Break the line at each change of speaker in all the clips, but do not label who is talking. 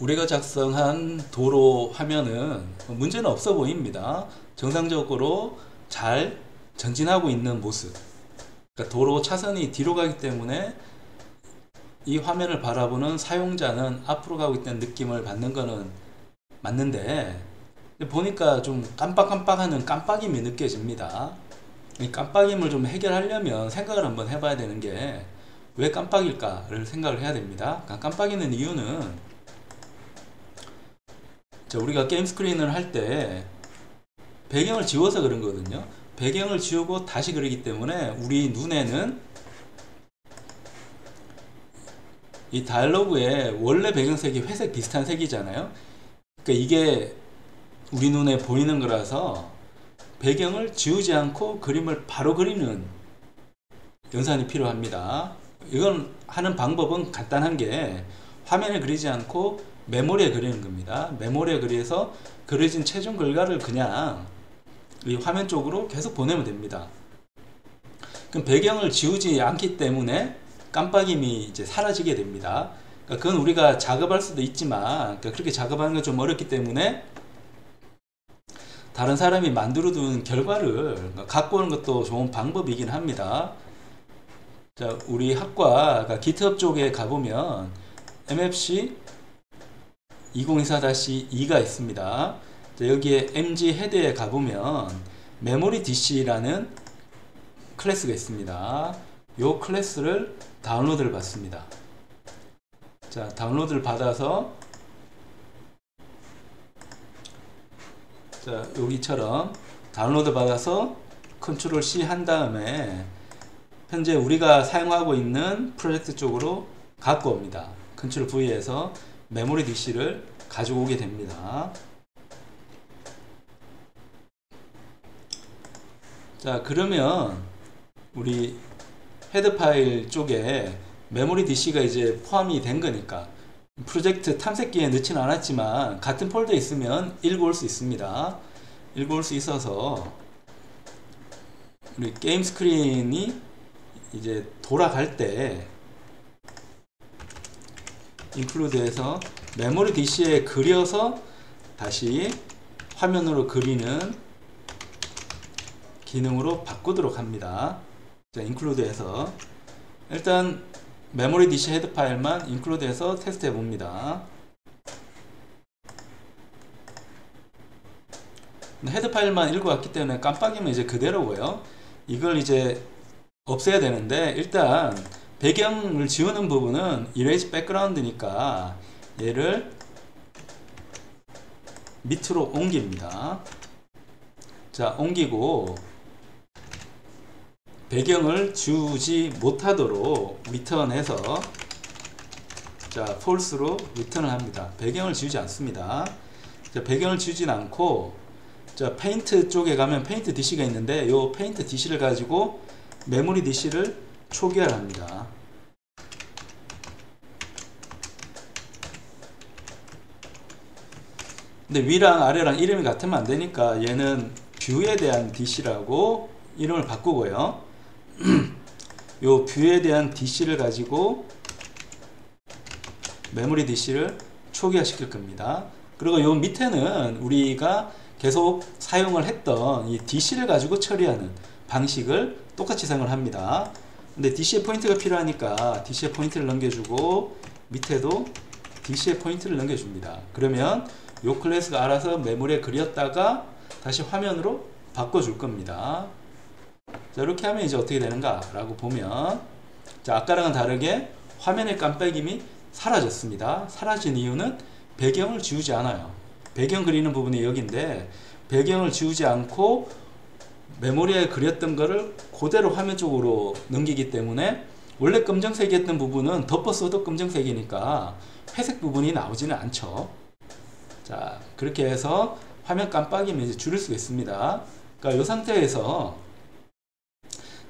우리가 작성한 도로 화면은 문제는 없어 보입니다. 정상적으로 잘 전진하고 있는 모습. 그러니까 도로 차선이 뒤로 가기 때문에 이 화면을 바라보는 사용자는 앞으로 가고 있다는 느낌을 받는 거는 맞는데, 보니까 좀 깜빡깜빡하는 깜빡임이 느껴집니다. 이 깜빡임을 좀 해결하려면 생각을 한번 해봐야 되는 게, 왜 깜빡일까를 생각을 해야 됩니다. 깜빡이는 이유는, 우리가 게임 스크린을 할 때 배경을 지워서 그런 거거든요. 배경을 지우고 다시 그리기 때문에 우리 눈에는 이 다이얼로그의 원래 배경색이 회색 비슷한 색이잖아요. 그러니까 이게 우리 눈에 보이는 거라서 배경을 지우지 않고 그림을 바로 그리는 연산이 필요합니다. 이건 하는 방법은 간단한 게, 화면에 그리지 않고 메모리에 그리는 겁니다. 메모리에 그려서 그려진 최종 결과를 그냥 이 화면 쪽으로 계속 보내면 됩니다. 그럼 배경을 지우지 않기 때문에 깜빡임이 이제 사라지게 됩니다. 그러니까 그건 우리가 작업할 수도 있지만, 그렇게 작업하는 건 좀 어렵기 때문에 다른 사람이 만들어둔 결과를 갖고 오는 것도 좋은 방법이긴 합니다. 자, 우리 학과 GitHub 쪽에 가보면 MFC 2024-2가 있습니다. 자, 여기에 MG 헤드에 가보면 메모리 DC라는 클래스가 있습니다. 이 클래스를 다운로드를 받습니다. 자, 다운로드를 받아서, 자, 여기처럼 다운로드 받아서 컨트롤 C 한 다음에 현재 우리가 사용하고 있는 프로젝트 쪽으로 갖고 옵니다. 컨트롤 V에서 메모리 DC를 가지고 오게 됩니다. 자, 그러면 우리 헤드 파일 쪽에 메모리 DC가 이제 포함이 된 거니까 프로젝트 탐색기에 넣지는 않았지만 같은 폴더에 있으면 읽어올 수 있습니다. 읽어올 수 있어서 우리 게임 스크린이 이제 돌아갈 때 include에서 메모리 DC에 그려서 다시 화면으로 그리는 기능으로 바꾸도록 합니다. 자, include에서 일단 메모리 DC 헤드 파일만 include에서 테스트 해봅니다. 헤드 파일만 읽어왔기 때문에 깜빡이면 이제 그대로고요. 이걸 이제 없애야 되는데, 일단 배경을 지우는 부분은 Erase Background니까 얘를 밑으로 옮깁니다. 자, 옮기고 배경을 지우지 못하도록 리턴해서, 자, false로 리턴을 합니다. 배경을 지우지 않습니다. 자, 배경을 지우진 않고, 자, 페인트 쪽에 가면 페인트 DC가 있는데 이 페인트 DC를 가지고 메모리 DC를 초기화합니다. 근데 위랑 아래랑 이름이 같으면 안 되니까 얘는 뷰에 대한 DC라고 이름을 바꾸고요. 요 뷰에 대한 DC를 가지고 메모리 DC를 초기화 시킬 겁니다. 그리고 요 밑에는 우리가 계속 사용을 했던 이 DC를 가지고 처리하는 방식을 똑같이 사용을 합니다. 근데 DC의 포인트가 필요하니까 DC의 포인트를 넘겨주고, 밑에도 DC의 포인트를 넘겨줍니다. 그러면 요 클래스가 알아서 메모리에 그렸다가 다시 화면으로 바꿔줄 겁니다. 자, 이렇게 하면 이제 어떻게 되는가 라고 보면, 자, 아까랑은 다르게 화면의 깜빡임이 사라졌습니다. 사라진 이유는 배경을 지우지 않아요. 배경 그리는 부분이 여기인데 배경을 지우지 않고 메모리에 그렸던 거를 그대로 화면 쪽으로 넘기기 때문에 원래 검정색이었던 부분은 덮었어도 검정색이니까 회색 부분이 나오지는 않죠. 자, 그렇게 해서 화면 깜빡임을 이제 줄일 수가 있습니다. 그러니까 이 상태에서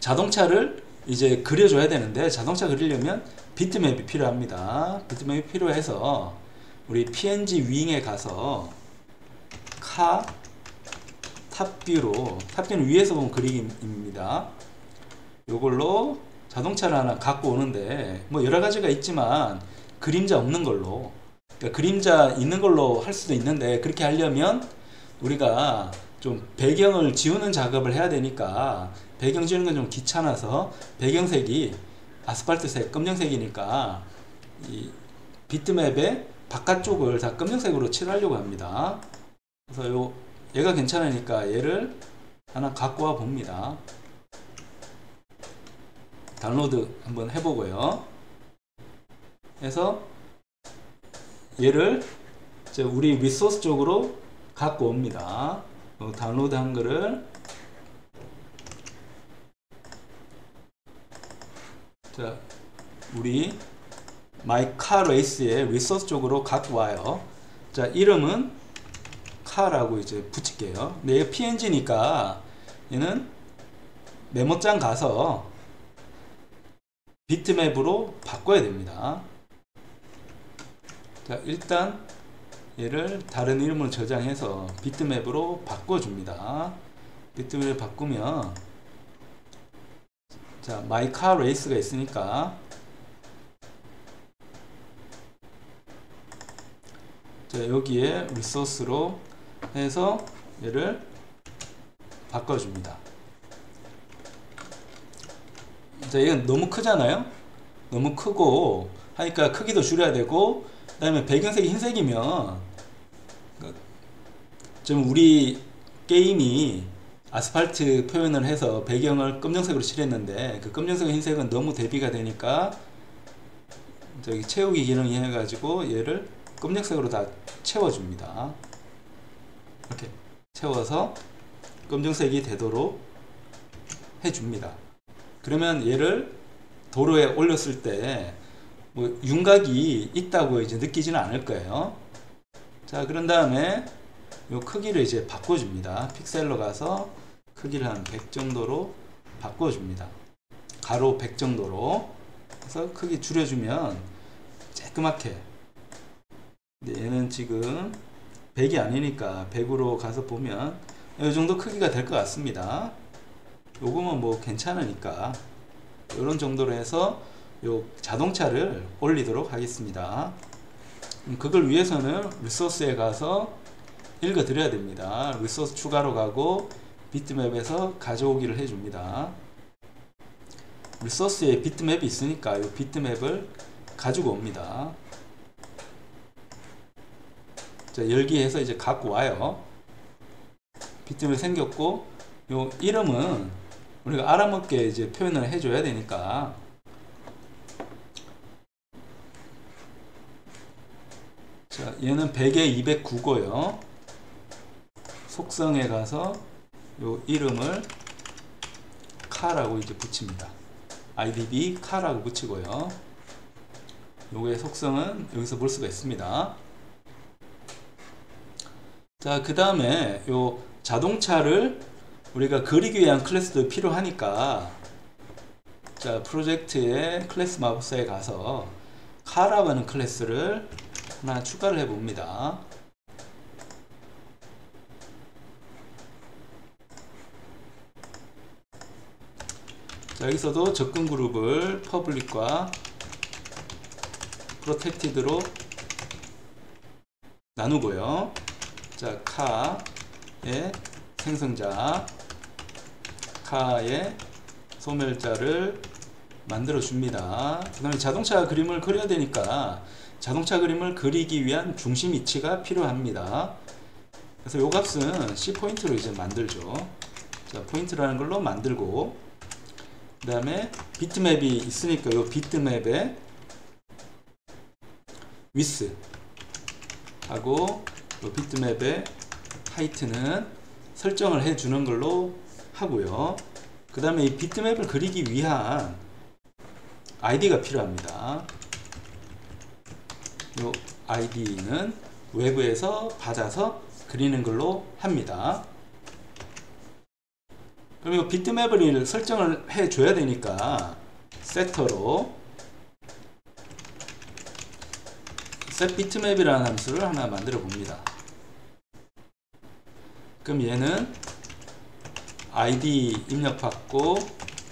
자동차를 이제 그려줘야 되는데, 자동차 그리려면 비트맵이 필요합니다. 비트맵이 필요해서 우리 PNG 윙에 가서 카 탑뷰로, 탑뷰는 위에서 본 그림입니다. 요걸로 자동차를 하나 갖고 오는데, 뭐 여러 가지가 있지만 그림자 없는 걸로 그러니까 그림자 있는 걸로 할 수도 있는데, 그렇게 하려면 우리가 좀 배경을 지우는 작업을 해야 되니까, 배경 지우는 건 좀 귀찮아서 배경색이 아스팔트색 검정색이니까 이 비트맵의 바깥쪽을 다 검정색으로 칠하려고 합니다. 그래서 얘가 괜찮으니까 얘를 하나 갖고 와 봅니다. 다운로드 한번 해보고요. 그래서 얘를 이제 우리 리소스 쪽으로 갖고 옵니다. 다운로드 한 거를 자, 우리 My Car Race의 리소스 쪽으로 갖고 와요. 자, 이름은 car라고 이제 붙일게요. 근데 얘가 png니까 얘는 메모장 가서 비트맵으로 바꿔야 됩니다. 자, 일단 얘를 다른 이름으로 저장해서 비트맵으로 바꿔줍니다. 비트맵을 바꾸면 자, My Car Race가 있으니까 자, 여기에 리소스로 해서 얘를 바꿔줍니다. 자, 이건 너무 크잖아요. 너무 크고 하니까 크기도 줄여야 되고, 그 다음에 배경색이 흰색이면 좀 우리 게임이 아스팔트 표현을 해서 배경을 검정색으로 칠했는데 그 검정색 흰색은 너무 대비가 되니까 저기 채우기 기능이 해가지고 얘를 검정색으로 다 채워줍니다. 이렇게 채워서 검정색이 되도록 해줍니다. 그러면 얘를 도로에 올렸을 때 뭐 윤곽이 있다고 이제 느끼지는 않을 거예요. 자, 그런 다음에 요 크기를 이제 바꿔줍니다. 픽셀로 가서 크기를 한 100 정도로 바꿔줍니다. 가로 100 정도로. 그래서 크기 줄여주면 쬐끄맣게. 근데 얘는 지금 100이 아니니까 100으로 가서 보면 이 정도 크기가 될 것 같습니다. 요거면 뭐 괜찮으니까 이런 정도로 해서 요 자동차를 올리도록 하겠습니다. 그걸 위해서는 리소스에 가서 읽어 드려야 됩니다. 리소스 추가로 가고 비트맵에서 가져오기를 해줍니다. 리소스에 비트맵이 있으니까 이 비트맵을 가지고 옵니다. 자, 열기해서 이제 갖고 와요. 비트맵이 생겼고, 요 이름은 우리가 알아먹게 이제 표현을 해줘야 되니까, 자, 얘는 100에 209고요. 속성에 가서 요 이름을 car라고 이제 붙입니다. idb car라고 붙이고요. 요거의 속성은 여기서 볼 수가 있습니다. 자, 그 다음에 요 자동차를 우리가 그리기 위한 클래스도 필요하니까, 자, 프로젝트의 클래스 마법사에 가서 car라고 하는 클래스를 하나 추가를 해 봅니다. 자, 여기서도 접근 그룹을 퍼블릭과 프로텍티드로 나누고요. 자, 카의 생성자, 카의 소멸자를 만들어 줍니다. 그 다음에 자동차 그림을 그려야 되니까 자동차 그림을 그리기 위한 중심 위치가 필요합니다. 그래서 요 값은 C 포인트로 이제 만들죠. 자, 포인트라는 걸로 만들고, 그 다음에 비트맵이 있으니까 요 비트맵에 width 하고 요 비트맵의 하이트는 설정을 해 주는 걸로 하고요. 그 다음에 이 비트맵을 그리기 위한 아이디가 필요합니다. 요 아이디는 외부에서 받아서 그리는 걸로 합니다. 그럼 이 비트맵을 설정을 해 줘야 되니까 세터로 setBitmap이라는 함수를 하나 만들어 봅니다. 그럼 얘는 id 입력받고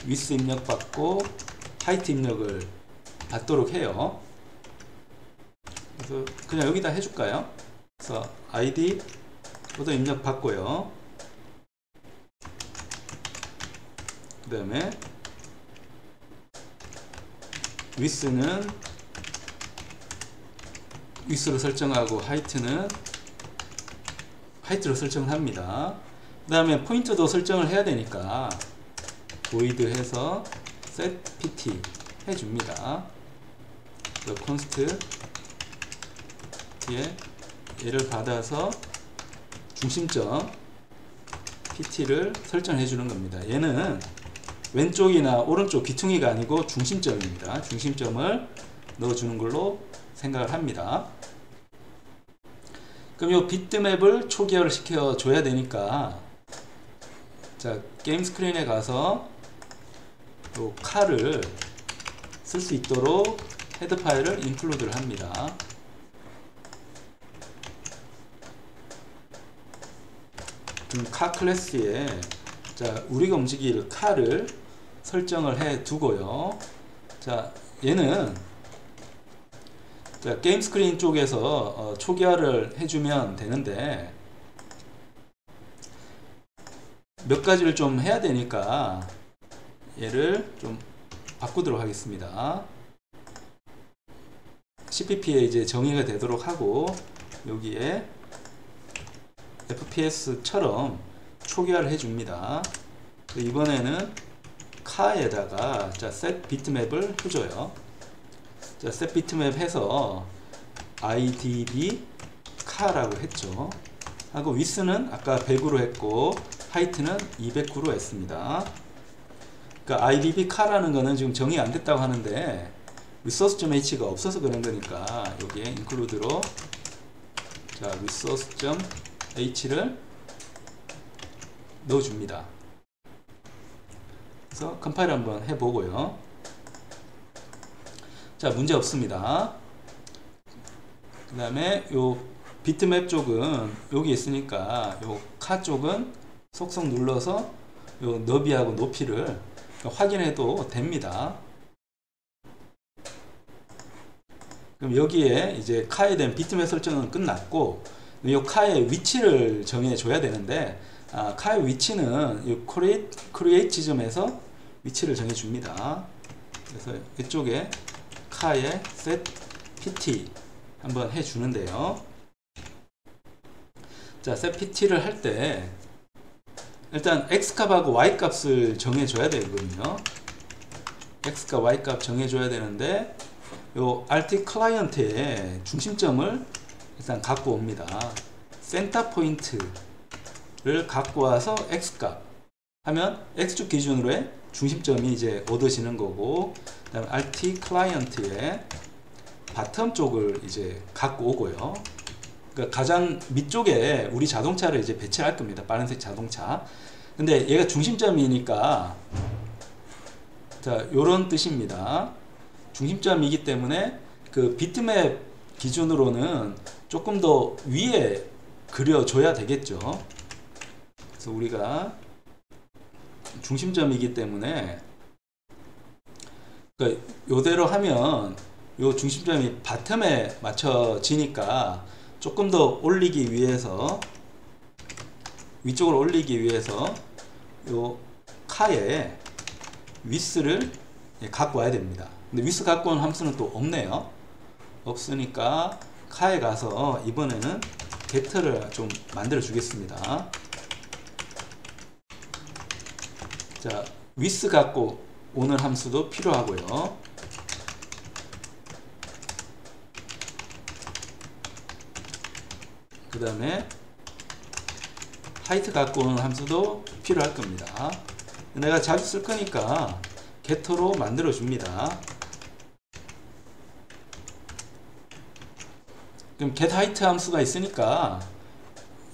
width 입력받고 height 입력을 받도록 해요. 그래서 그냥 여기다 해줄까요? 그래서 ID 코드 입력 받고요. 그 다음에 width는 width로 설정하고 height는 height로 설정을 합니다. 그 다음에 포인트도 설정을 해야 되니까 void 해서 set pt 해줍니다. const 에 얘를 받아서 중심점 pt를 설정해 주는 겁니다. 얘는 왼쪽이나 오른쪽 귀퉁이가 아니고 중심점입니다. 중심점을 넣어주는 걸로 생각을 합니다. 그럼 이 비트맵을 초기화를 시켜 줘야 되니까, 자, 게임 스크린에 가서 요 칼을 쓸 수 있도록 헤드 파일을 인클루드를 합니다. 그럼 카 클래스에 자, 우리가 움직일 칼을 설정을 해 두고요. 자, 얘는 자, 게임 스크린 쪽에서 초기화를 해주면 되는데 몇 가지를 좀 해야 되니까 얘를 좀 바꾸도록 하겠습니다. CPP에 이제 정의가 되도록 하고 여기에 FPS처럼 초기화를 해줍니다. 이번에는 카에다가 자, set bitmap을 해줘요. 자, set bitmap 해서 idb 카라고 했죠. 하고 width는 아까 100으로 했고 height는 200으로 했습니다. 그러니까 idb 카라는 거는 지금 정의 안 됐다고 하는데 resource.h가 없어서 그런 거니까 여기에 include로 자, resource.h를 넣어줍니다. 그래서 컴파일 한번 해보고요. 자, 문제 없습니다. 그 다음에 요 비트맵 쪽은 여기 있으니까 요 카 쪽은 속속 눌러서 요 너비하고 높이를 확인해도 됩니다. 그럼 여기에 이제 카에 대한 비트맵 설정은 끝났고 이 카의 위치를 정해 줘야 되는데 카의 위치는 이 create 지점에서 위치를 정해 줍니다. 그래서 이쪽에 카의 set pt 한번 해 주는데요. 자, set pt를 할 때 일단 x값하고 y값을 정해 줘야 되거든요. x값 y값 정해 줘야 되는데 요 RT 클라이언트의 중심점을 일단 갖고 옵니다. 센터 포인트를 갖고 와서 x값 하면 x축 기준으로의 중심점이 이제 얻어지는 거고, 그 다음에 RT 클라이언트의 바텀 쪽을 이제 갖고 오고요. 그러니까 가장 밑쪽에 우리 자동차를 이제 배치할 겁니다. 파란색 자동차. 근데 얘가 중심점이니까 자, 요런 뜻입니다. 중심점이기 때문에 그 비트맵 기준으로는 조금 더 위에 그려줘야 되겠죠. 그래서 우리가 중심점이기 때문에 그러니까 요대로 하면 요 중심점이 바텀에 맞춰지니까 조금 더 올리기 위해서 위쪽으로 올리기 위해서 요 카에 위스를 갖고 와야 됩니다. 근데 위스 갖고 온 함수는 또 없네요. 없으니까 카에 가서 이번에는 get를 좀 만들어 주겠습니다. 자, 위스 갖고 오는 함수도 필요하고요. 그 다음에 height 갖고 오는 함수도 필요할 겁니다. 내가 자주 쓸 거니까 get로 만들어 줍니다. 그럼 get height 함수가 있으니까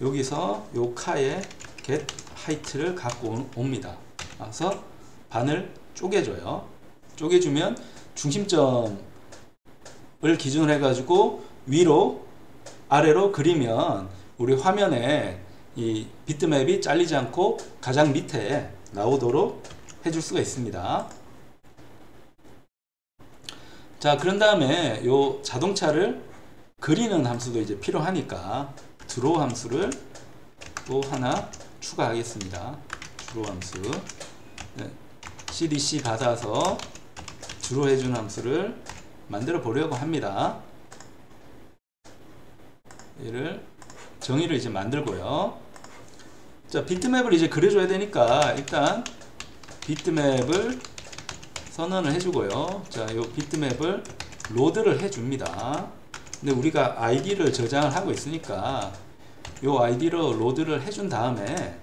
여기서 요 카에 get height를 갖고 옵니다. 그래서 반을 쪼개줘요. 쪼개주면 중심점을 기준으로 해가지고 위로 아래로 그리면 우리 화면에 이 비트맵이 잘리지 않고 가장 밑에 나오도록 해줄 수가 있습니다. 자, 그런 다음에 요 자동차를 그리는 함수도 이제 필요하니까 draw 함수를 또 하나 추가하겠습니다. draw 함수. 네. cdc 받아서 draw 해준 함수를 만들어 보려고 합니다. 얘를 정의를 이제 만들고요. 자, 비트맵을 이제 그려줘야 되니까 일단 비트맵을 선언을 해주고요. 자, 요 비트맵을 로드를 해줍니다. 근데 우리가 id를 저장을 하고 있으니까 요 id로 로드를 해준 다음에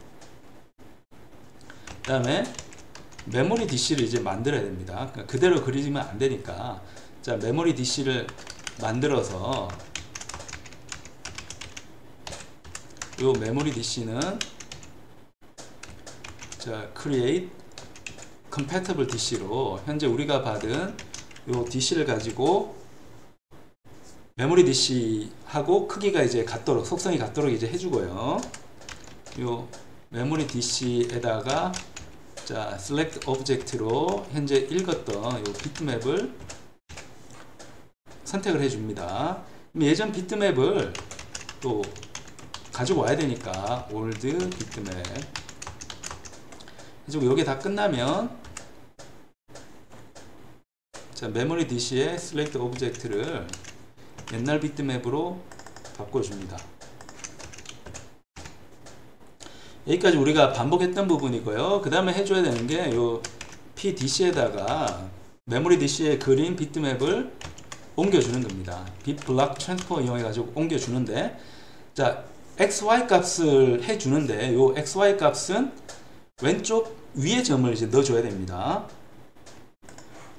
메모리 DC를 이제 만들어야 됩니다. 그러니까 그대로 그리지면 안 되니까, 자, 메모리 DC를 만들어서 요 메모리 DC는 자, create compatible DC로 현재 우리가 받은 요 DC를 가지고 메모리 DC하고 크기가 이제 같도록, 속성이 같도록 이제 해주고요. 요 메모리 DC에다가 자, select object로 현재 읽었던 요 비트맵을 선택을 해줍니다. 예전 비트맵을 또 가지고 와야 되니까 old 비트맵 해주고, 요게 다 끝나면 자, 메모리 DC의 select object를 옛날 비트맵으로 바꿔줍니다. 여기까지 우리가 반복했던 부분이고요. 그 다음에 해줘야 되는 게 요 PDC에다가 메모리 DC에 그린 비트맵을 옮겨주는 겁니다. bit block transfer 이용해 가지고 옮겨주는데, 자, XY 값을 해주는데 요 XY 값은 왼쪽 위에 점을 이제 넣어줘야 됩니다.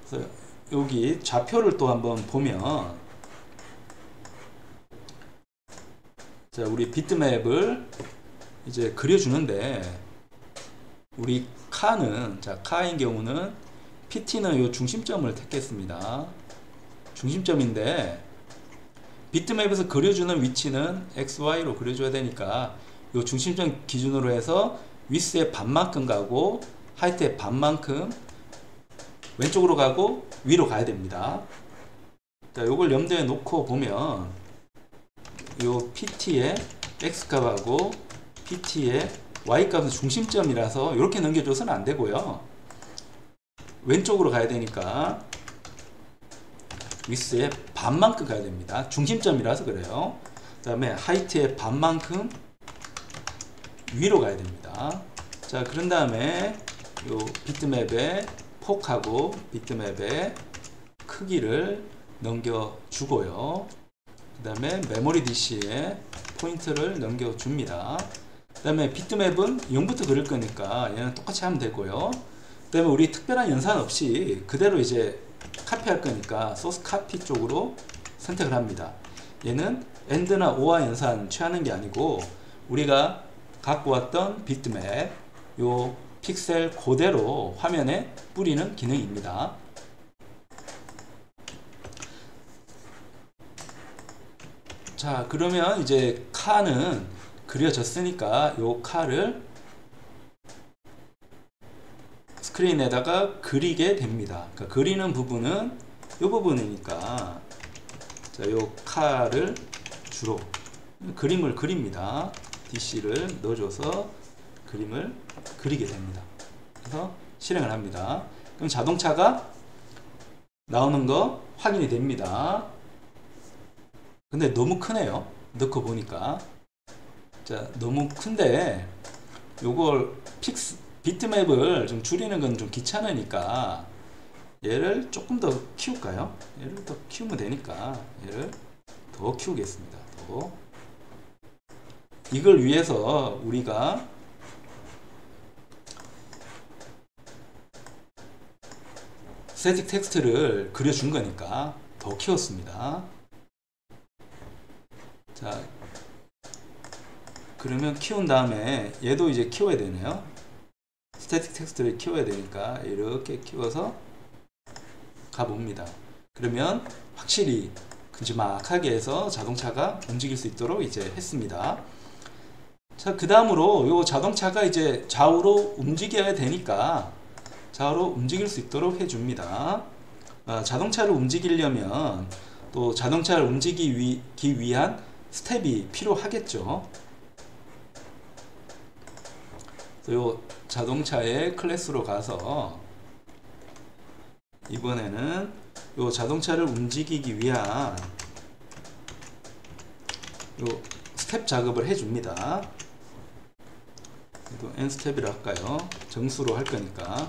그래서 여기 좌표를 또 한번 보면, 자, 우리 비트맵을 이제 그려주는데 우리 카는, 자, 카인 경우는 PT는 요 중심점을 택했습니다. 중심점인데 비트맵에서 그려주는 위치는 XY로 그려줘야 되니까 요 중심점 기준으로 해서 위스의 반만큼 가고 하이트의 반만큼 왼쪽으로 가고 위로 가야 됩니다. 자, 요걸 염두에 놓고 보면 요 PT의 X값하고 PT의 Y값은 중심점이라서 이렇게 넘겨줘서는 안 되고요. 왼쪽으로 가야 되니까 위스의 반만큼 가야 됩니다. 중심점이라서 그래요. 그 다음에 하이트의 반만큼 위로 가야 됩니다. 자, 그런 다음에 요 비트맵의 폭하고 비트맵의 크기를 넘겨주고요. 그 다음에 메모리 DC에 포인트를 넘겨줍니다. 그 다음에 비트맵은 0부터 그릴 거니까 얘는 똑같이 하면 되고요. 그 다음에 우리 특별한 연산 없이 그대로 이제 카피할 거니까 소스 카피 쪽으로 선택을 합니다. 얘는 AND나 OR 연산 취하는 게 아니고 우리가 갖고 왔던 비트맵 요 픽셀 그대로 화면에 뿌리는 기능입니다. 자, 그러면 이제 카는 그려졌으니까 요 카를 스크린에다가 그리게 됩니다. 그러니까 그리는 부분은 요 부분이니까, 자, 요 카를 주로 그림을 그립니다. DC를 넣어줘서 그림을 그리게 됩니다. 그래서 실행을 합니다. 그럼 자동차가 나오는 거 확인이 됩니다. 근데 너무 크네요. 넣고 보니까. 자, 너무 큰데 요걸 비트맵을 좀 줄이는 건 좀 귀찮으니까 얘를 조금 더 키울까요? 얘를 더 키우면 되니까 얘를 더 키우겠습니다. 더. 이걸 위해서 우리가 스태틱 텍스트를 그려준 거니까 더 키웠습니다. 자, 그러면 키운 다음에 얘도 이제 키워야 되네요. 스태틱 텍스트를 키워야 되니까 이렇게 키워서 가봅니다. 그러면 확실히 큼지막하게 해서 자동차가 움직일 수 있도록 이제 했습니다. 자, 그 다음으로 요 자동차가 이제 좌우로 움직여야 되니까 좌우로 움직일 수 있도록 해줍니다. 자동차를 움직이려면 또 자동차를 움직이기 위한 스텝이 필요하겠죠. 요 자동차의 클래스로 가서 이번에는 요 자동차를 움직이기 위한 요 스텝 작업을 해줍니다. n 스텝이라 할까요? 정수로 할 거니까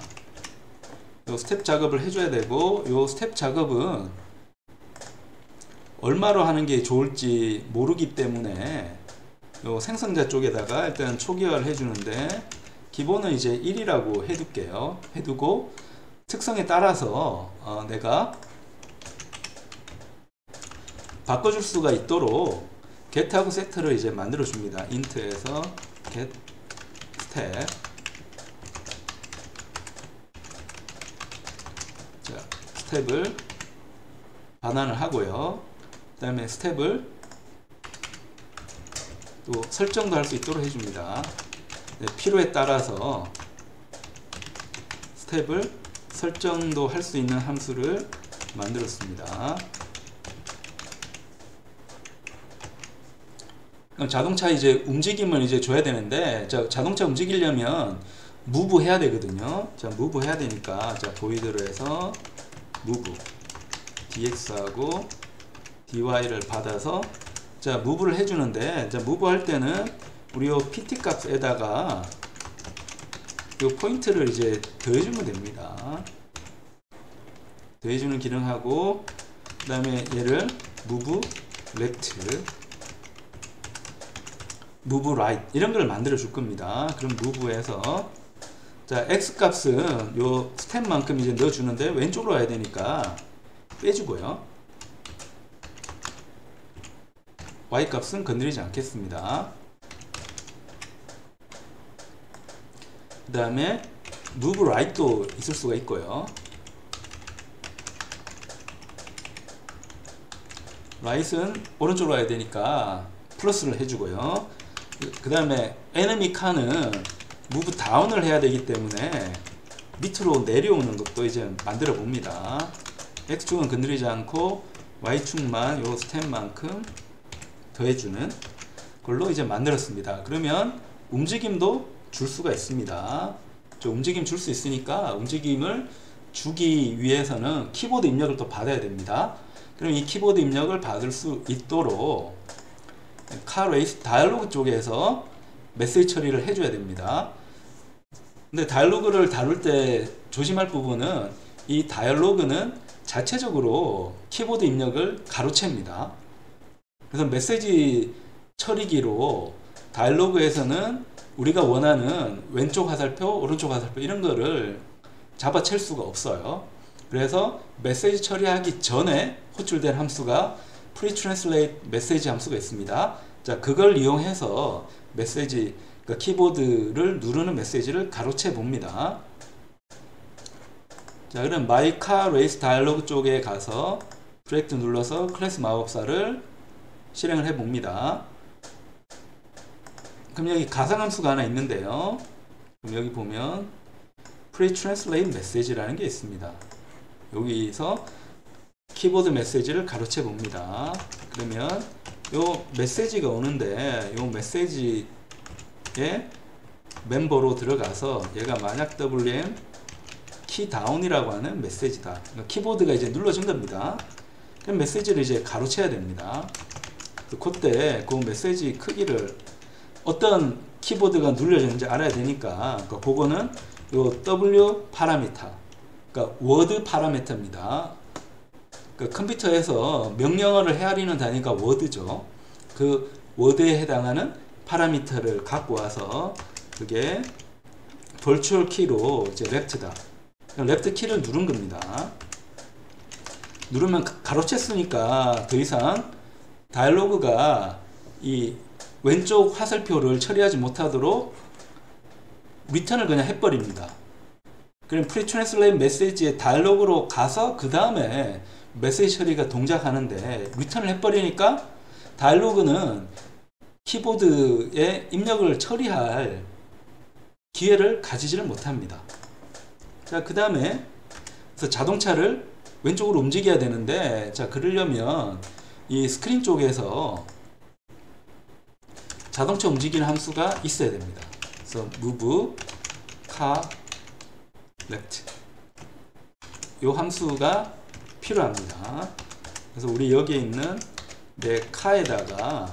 요 스텝 작업을 해줘야 되고, 요 스텝 작업은 얼마로 하는 게 좋을지 모르기 때문에 요 생성자 쪽에다가 일단 초기화를 해주는데, 기본은 이제 1이라고 해둘게요. 해두고 특성에 따라서 내가 바꿔줄 수가 있도록 get하고 set를 이제 만들어 줍니다. int에서 get step. 자, 스텝을 반환을 하고요. 그 다음에 스텝을 또 설정도 할 수 있도록 해줍니다. 네, 필요에 따라서 스텝을 설정도 할 수 있는 함수를 만들었습니다. 자동차 이제 움직임을 이제 줘야 되는데, 자동차 움직이려면 move 해야 되거든요. 자, move 해야 되니까, 자, void로 해서 move dx하고 dy를 받아서, 자, move를 해주는데, 자, move 할 때는 우리 요 pt 값에다가 요 포인트를 이제 더해주면 됩니다. 더해주는 기능하고, 그 다음에 얘를 move left, move right 이런 걸 만들어 줄 겁니다. 그럼 move에서, 자, x 값은 요 스텝만큼 이제 넣어 주는데 왼쪽으로 와야 되니까 빼주고요. y 값은 건드리지 않겠습니다. 그 다음에 move right도 있을 수가 있고요. right은 오른쪽으로 와야 되니까 플러스를 해주고요. 그 다음에 enemy 칸은 move down을 해야 되기 때문에 밑으로 내려오는 것도 이제 만들어 봅니다. x축은 건드리지 않고 y축만 요 스텝만큼 더해주는 걸로 이제 만들었습니다. 그러면 움직임도 줄 수가 있습니다. 저 움직임 줄 수 있으니까 움직임을 주기 위해서는 키보드 입력을 또 받아야 됩니다. 그럼 이 키보드 입력을 받을 수 있도록 car race 다이얼로그 쪽에서 메시지 처리를 해줘야 됩니다. 근데 다이얼로그를 다룰 때 조심할 부분은 이 다이얼로그는 자체적으로 키보드 입력을 가로챕니다. 그래서 메시지 처리기로 다이얼로그에서는 우리가 원하는 왼쪽 화살표, 오른쪽 화살표 이런 거를 잡아챌 수가 없어요. 그래서 메시지 처리하기 전에 호출된 함수가 pre-translate 메시지 함수가 있습니다. 자, 그걸 이용해서 메시지, 그러니까 키보드를 누르는 메시지를 가로채 봅니다. 자, 그럼 my car race 다이얼로그 쪽에 가서 브레이크 눌러서 클래스 마법사를 실행을 해 봅니다. 그럼 여기 가상함수가 하나 있는데요. 그럼 여기 보면 pre-translate message라는 게 있습니다. 여기서 키보드 메시지를 가로채 봅니다. 그러면 요 메시지가 오는데 요 메시지의 멤버로 들어가서 얘가 만약 WM 키다운이라고 하는 메시지다. 그러니까 키보드가 이제 눌러준 겁니다. 그럼 메시지를 이제 가로채야 됩니다. 그때 그 메시지 크기를 어떤 키보드가 눌려졌는지 알아야 되니까, 그러니까 그거는 요 W 파라미터, 그러니까 워드 파라미터입니다. 그러니까 컴퓨터에서 명령어를 헤아리는 단위가 워드죠. 그 워드에 해당하는 파라미터를 갖고 와서 그게 버추얼 키로 이제 랩트다. 랩트 키를 누른 겁니다. 누르면 가로챘으니까 더 이상 다이얼로그가 이 왼쪽 화살표를 처리하지 못하도록 리턴을 그냥 해버립니다. 그럼 pre-translate 메시지의 다이얼로그로 가서 그 다음에 메시지 처리가 동작하는데 리턴을 해버리니까 다이얼로그는 키보드에 입력을 처리할 기회를 가지지를 못합니다. 자, 그 다음에 자동차를 왼쪽으로 움직여야 되는데, 자, 그러려면 이 스크린 쪽에서 자동차 움직이는 함수가 있어야 됩니다. 그래서 move car left 요 함수가 필요합니다. 그래서 우리 여기에 있는 내 카에다가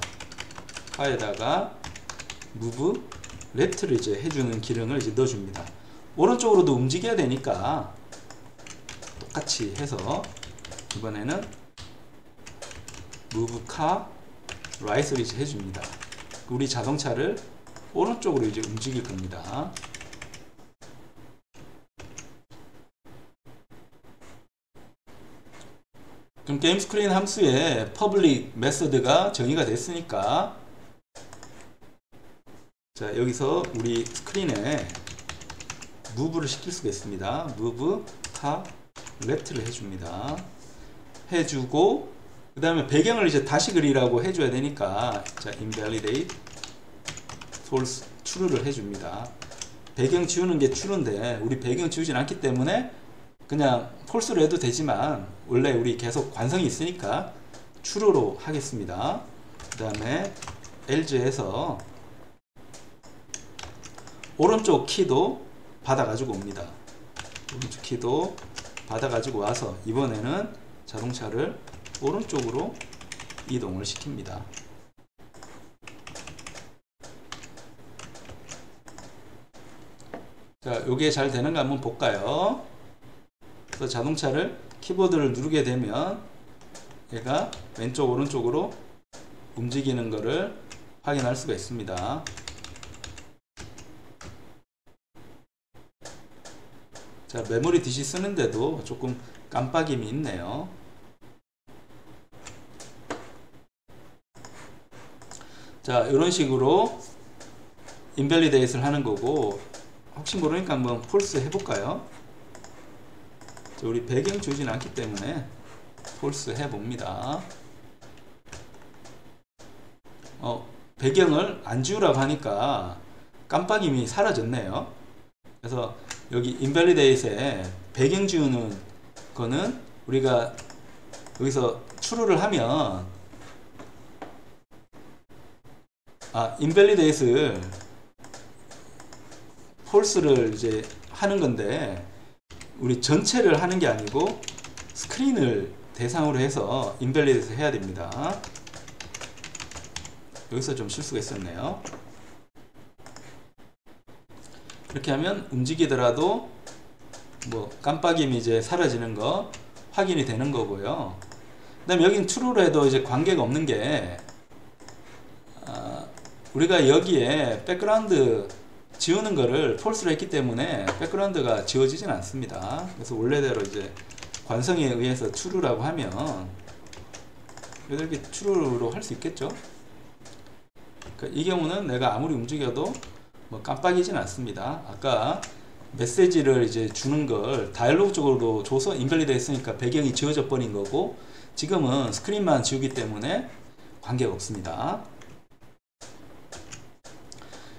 move left를 이제 해주는 기능을 이제 넣어줍니다. 오른쪽으로도 움직여야 되니까 똑같이 해서 이번에는 move car right을 이제 해줍니다. 우리 자동차를 오른쪽으로 이제 움직일 겁니다. 그럼 게임 스크린 함수에 public 메서드가 정의가 됐으니까, 자, 여기서 우리 스크린에 move를 시킬 수가 있습니다. move car left를 해줍니다. 해주고, 그 다음에 배경을 이제 다시 그리라고 해줘야 되니까, 자, invalidate false true를 해줍니다. 배경 지우는 게 true인데 우리 배경 지우진 않기 때문에 그냥 false로 해도 되지만 원래 우리 계속 관성이 있으니까 true로 하겠습니다. 그 다음에 else에서 오른쪽 키도 받아가지고 옵니다. 오른쪽 키도 받아가지고 와서 이번에는 자동차를 오른쪽으로 이동을 시킵니다. 자, 요게 잘 되는가 한번 볼까요? 그래서 자동차를 키보드를 누르게 되면 얘가 왼쪽 오른쪽으로 움직이는 것을 확인할 수가 있습니다. 자, 메모리 DC 쓰는데도 조금 깜빡임이 있네요. 자, 이런 식으로 invalidate를 하는 거고, 혹시 모르니까 한번 false 해볼까요? 자, 우리 배경 지우진 않기 때문에 false 해봅니다. 배경을 안 지우라고 하니까 깜빡임이 사라졌네요. 그래서 여기 invalidate에 배경 지우는 거는 우리가 여기서 true를 하면, invalidate를 false를 이제 하는 건데 우리 전체를 하는 게 아니고 스크린을 대상으로 해서 invalidate 해야 됩니다. 여기서 좀 실수가 있었네요. 이렇게 하면 움직이더라도 뭐 깜빡임이 이제 사라지는 거 확인이 되는 거고요. 그 다음에 여긴 true로 해도 이제 관계가 없는 게, 우리가 여기에 백그라운드 지우는 거를 false로 했기 때문에 백그라운드가 지워지진 않습니다. 그래서 원래대로 이제 관성에 의해서 true라고 하면 이렇게 true로 할 수 있겠죠. 이 경우는 내가 아무리 움직여도 뭐 깜빡이진 않습니다. 아까 메시지를 이제 주는 걸 다이얼로그 쪽으로 줘서 인밸리드 했으니까 배경이 지워져 버린 거고, 지금은 스크린만 지우기 때문에 관계가 없습니다.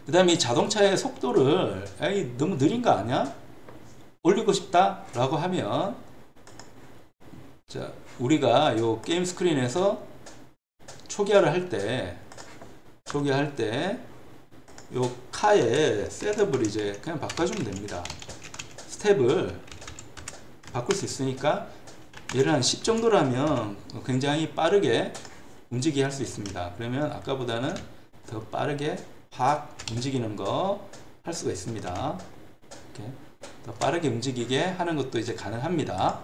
그 다음에 이 자동차의 속도를 에이 너무 느린 거 아니야? 올리고 싶다 라고 하면, 자, 우리가 요 게임 스크린에서 초기화를 할 때 요 카의 셋업을 이제 그냥 바꿔주면 됩니다. 스텝을 바꿀 수 있으니까 얘를 한 10 정도라면 굉장히 빠르게 움직이게 할 수 있습니다. 그러면 아까보다는 더 빠르게 확 움직이는 거 할 수가 있습니다. 이렇게 더 빠르게 움직이게 하는 것도 이제 가능합니다.